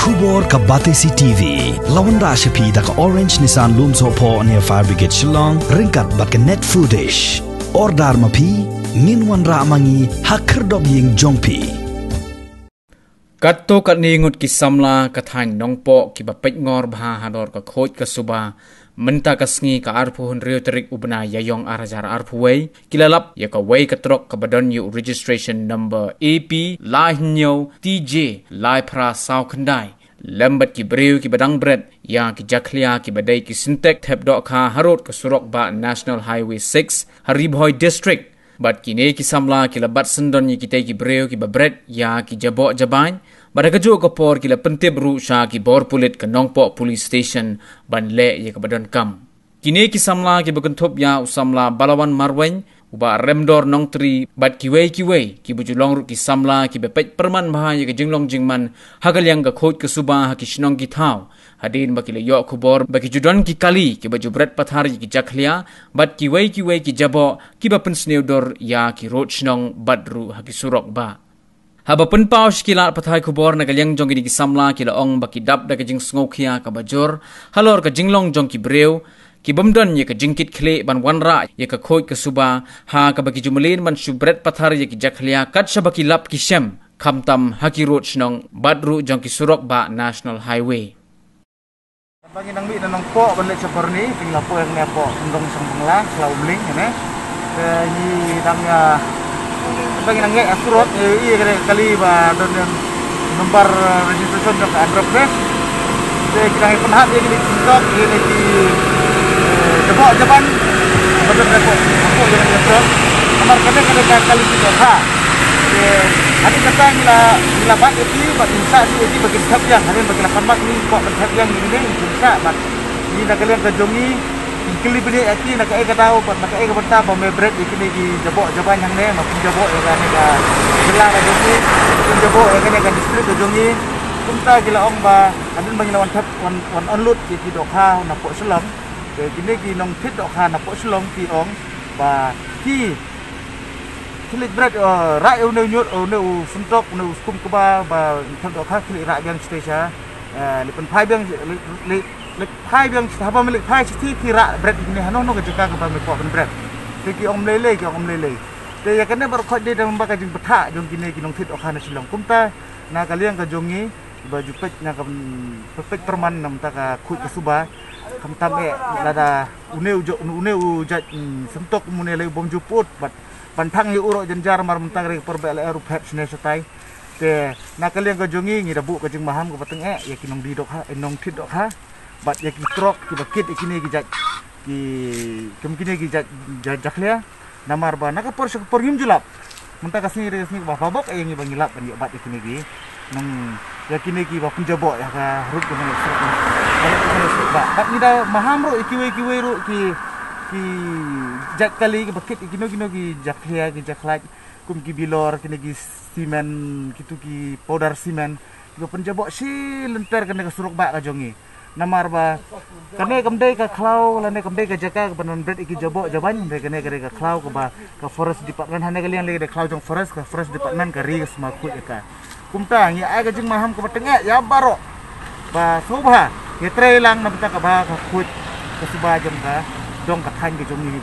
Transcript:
Kubor ka Batesi TV. Lawan ra shapi da ka Orange Nissan Lumso po near Fire Brigade Shillong. Ringkat bat ka net footage. Ordar mapi. Ninwan ra mangi hakrdob ying jongpi. Kato kat ningut ki Samla kathan nongpo ki bapet ngor bha hador ka khoj ka suba menta ka sngi ka arpu hun riu terik ubna yayong arajar arpu wei kilalap ya ka wei ka Trok ka badon yu registration number AP lai nyo TJ lai pra sau khandai lambat ki breu ki badang bred ya ki jaklia ki badai ki sintek thep Dohkha harot ka Surokbah National Highway 6 Haribhoi district bat kini ki Samla ki labat sendon ki tai ki breu ki babret ya ki Jaboh jaban pada kejo ke por kila pentib ru sha ki bor pulit ke nongpo police station ban le ye ke badan kam kini ki Samla ki bekentup ya Samla balawan marwen uba remdor nong tri bat ki wei ki bujulong ru ki Samla ki bepet perman bah ye ke jinglong jingman hagal yang ke khoj ke suba ha ki shnong ki thau hadin bakile yo khubor baki judon ki kali ki baju bret pathar ki jaklia bat ki wei ki Jaboh ki bapen sneudor ya ki rot shnong badru ha ki Surokbah haba penpau skila pathai khubor na galyang jong ki Samla ki laong baki dap da jing sngokhia ka bajor halor ka jinglong jong ki breu ki bomdon ye ka jingkit khle ban wanra ye ka khoj ka suba ha ka baki jumlin man subret pathar ye ki jaklia kat shabaki lap ki shem khamtam haki road snong badru jong ki Surokbah National Highway bagi nang mi nang po ban le seperni ting lapo yang nepo ndong sembengla Khlaw Umling ne ni dang bagi nang ngek asurot iya kali ba don nomor registration jong address ne de kita Pynhap ye ni Trok ye ni Jaboh jaban betul nepo aku jangan Trok nomor kene kali Dohkha hari datang la bat itu bat insa itu bagi tahap yang hari bagi lapan mat ni kok tahap yang ini insa bat ni nak kalian kejongi kili bini aki nak ai tahu bat nak ai berta ba me bread ikini di Jaboh jaban yang ne makin Jaboh ya kan ka gelang kejongi Jaboh ya kan ka district kejongi kunta gila ong ba adun bagi lawan thap wan onlut di Dohkha na po selam kini ki nong thit Dohkha na po selam ki ong ba ki kilit berat rak unu nyut unu suntok unu skum kuba ba thang Dohkha kilit rak yang station lipen phai yang lek phai yang haba milik phai sti ki rak berat ini hano no ka jaka ka ba me ko berat ki om lele te ya kana bar khot de dam ba ka jing betha jong kini ki nong thit Dohkha na silong kumta na kalian ka jongi baju pek na ka pek perman nam ta ka khut ka suba kam tam e lada une ujat sentok mune le bom juput bat pantang yu urok jenjar mar mentang rek perbek le rup hep sne satai te na kalian ka jongi ngi dabu ka jing maham ka bateng e ya kinong di Dohkha enong thit Dohkha bat ya ki Trok ki bakit ikini ki jat ki kemkini ki jat jaklia namar ba na ka por yum julap mentang ka sni ba babok e ngi bangilap ban bat ikini ki nong ya kini ki ba Jaboh ya ka rup ko ngi bat ni da maham ro ikiwe ro ki jak kali ki bakit kino ki jaklia ki jaklaj kum ki bilor kini ki simen kitu ki powder simen ki Jaboh si lenter kene ka Surokbah ka jongi namar ba kane kamdai ka Khlaw lane kamdai ka jaka banon bred iki Jaboh jaban de kene ka Khlaw ka ba ka forest department hane kalian le Khlaw jong forest department ka ri sma khu ka kumta ngi ai ka jing maham ka bateng ya baro ba sobha ye tre lang na ka ba ka khu ka suba jam ka dong ka than ke jongi ni